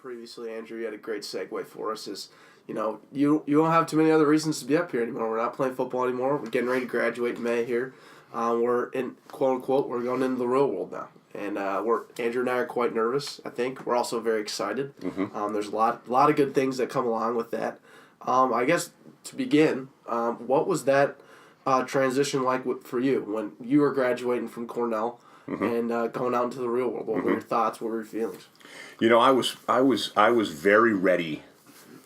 previously, Andrew, you had a great segue for us. You don't have too many other reasons to be up here anymore. We're not playing football anymore. We're getting ready to graduate in May here. We're in, quote unquote, we're going into the real world now. And Andrew and I are quite nervous, I think. We're also very excited. Mm-hmm. There's a lot of good things that come along with that. I guess to begin, what was that transition like for you when you were graduating from Cornell and going out into the real world? What were your thoughts? What were your feelings? I was very ready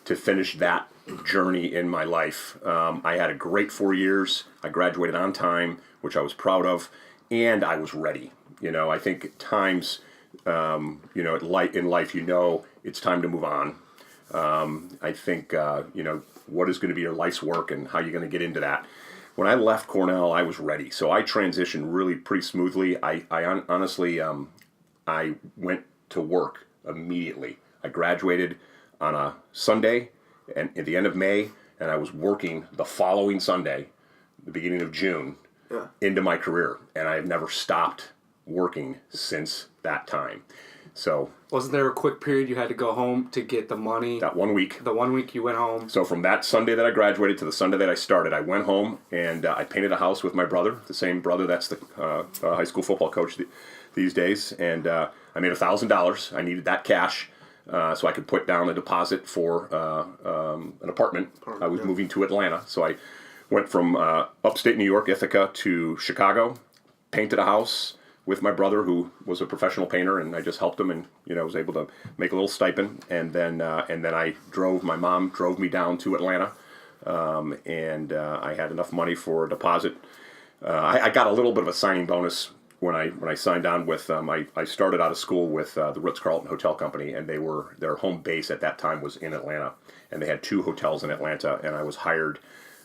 to finish that journey in my life. I had a great 4 years. I graduated on time, which I was proud of, and I was ready. I think at times, in life, it's time to move on. I think, what is going to be your life's work and how you're going to get into that. When I left Cornell, I was ready. So I transitioned really pretty smoothly. I honestly, I went to work immediately. I graduated on a Sunday and at the end of May, and I was working the following Sunday, the beginning of June, into my career. And I have never stopped working since that time. So wasn't there a quick period you had to go home to get the money? That 1 week. The 1 week you went home. So from that Sunday that I graduated to the Sunday that I started, I went home and I painted a house with my brother, the same brother that's the high school football coach these days. And I made $1,000. I needed that cash so I could put down a deposit for an apartment. I was moving to Atlanta. So I went from upstate New York, Ithaca, to Chicago, painted a house with my brother, who was a professional painter, and I just helped him, and was able to make a little stipend. And then my mom drove me down to Atlanta, and I had enough money for a deposit. I got a little bit of a signing bonus when I signed on with them. I started out of school with the Ritz-Carlton Hotel Company, and their home base at that time was in Atlanta, and they had 2 hotels in Atlanta, and I was hired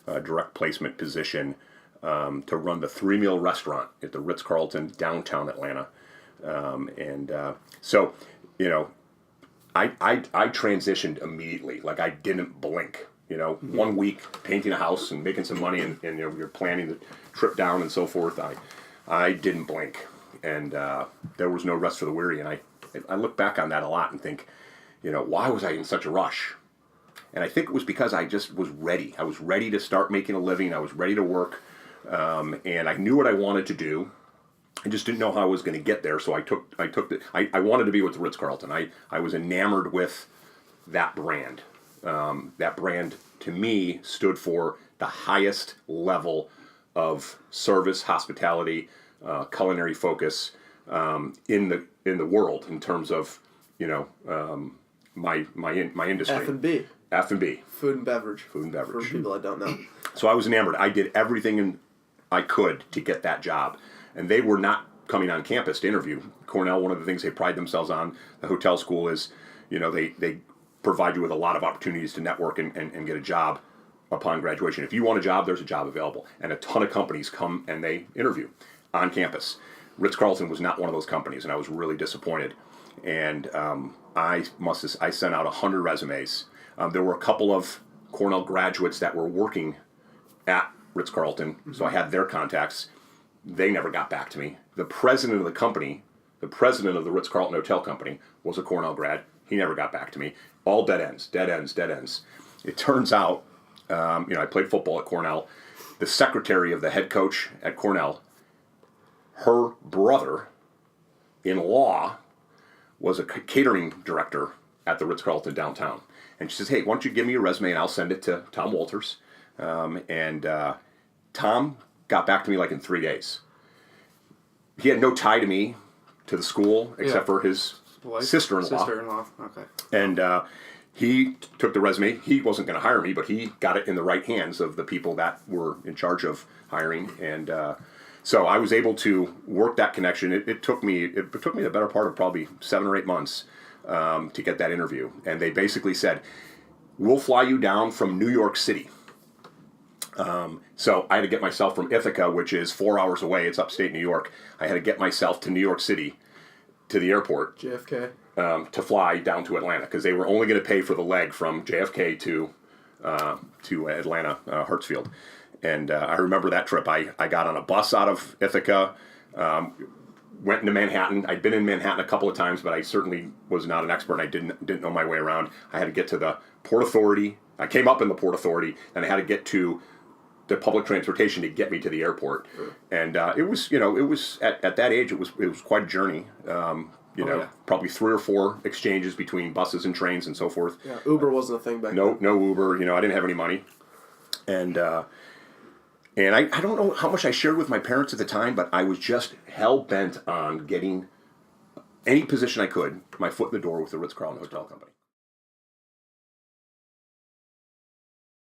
a direct placement position to run the 3-meal restaurant at the Ritz-Carlton downtown Atlanta. So I transitioned immediately. Like, I didn't blink. 1 week painting a house and making some money, and you're planning the trip down and so forth. I didn't blink, and there was no rest for the weary. And I look back on that a lot and think, why was I in such a rush? And I think it was because I just was ready. I was ready to start making a living. I was ready to work. And I knew what I wanted to do. I just didn't know how I was going to get there. So I wanted to be with the Ritz-Carlton. I was enamored with that brand. That brand, to me, stood for the highest level of service, hospitality, culinary focus in the world in terms of my industry. F&B. F&B. Food and beverage. For people that don't know. So I was enamored. I did everything I could to get that job. And they were not coming on campus to interview. Cornell, one of the things they pride themselves on, the hotel school, is, they provide you with a lot of opportunities to network and get a job upon graduation. If you want a job, there's a job available. And a ton of companies come and they interview on campus. Ritz-Carlton was not one of those companies, and I was really disappointed. And I sent out 100 resumes. There were a couple of Cornell graduates that were working at Ritz-Carlton, so I had their contacts. They never got back to me. The president of the company, the president of the Ritz-Carlton Hotel Company, was a Cornell grad. He never got back to me. All dead ends. It turns out, I played football at Cornell. The secretary of the head coach at Cornell, her brother-in-law was a catering director at the Ritz-Carlton downtown. And she says, hey, why don't you give me your resume and I'll send it to Tom Walters. Tom got back to me like in 3 days. He had no tie to me, to the school, except for his sister-in-law. Okay. And he took the resume. He wasn't going to hire me, but he got it in the right hands of the people that were in charge of hiring. And so I was able to work that connection. It took me the better part of probably 7 or 8 months to get that interview. And they basically said, we'll fly you down from New York City. So I had to get myself from Ithaca, which is 4 hours away. It's upstate New York. I had to get myself to New York City, to the airport. JFK. To fly down to Atlanta, because they were only going to pay for the leg from JFK to Atlanta, Hartsfield. And I remember that trip. I got on a bus out of Ithaca. went into Manhattan. I'd been in Manhattan a couple of times, but I certainly was not an expert. I didn't know my way around. I had to get to the Port Authority. I came up in the Port Authority, and I had to get to the public transportation to get me to the airport. And it was, at that age, it was quite a journey. Probably 3 or 4 exchanges between buses and trains and so forth. Yeah, Uber wasn't a thing back then. No Uber. I didn't have any money, and I don't know how much I shared with my parents at the time, but I was just hell bent on getting any position I could, my foot in the door with the Ritz-Carlton Hotel Company.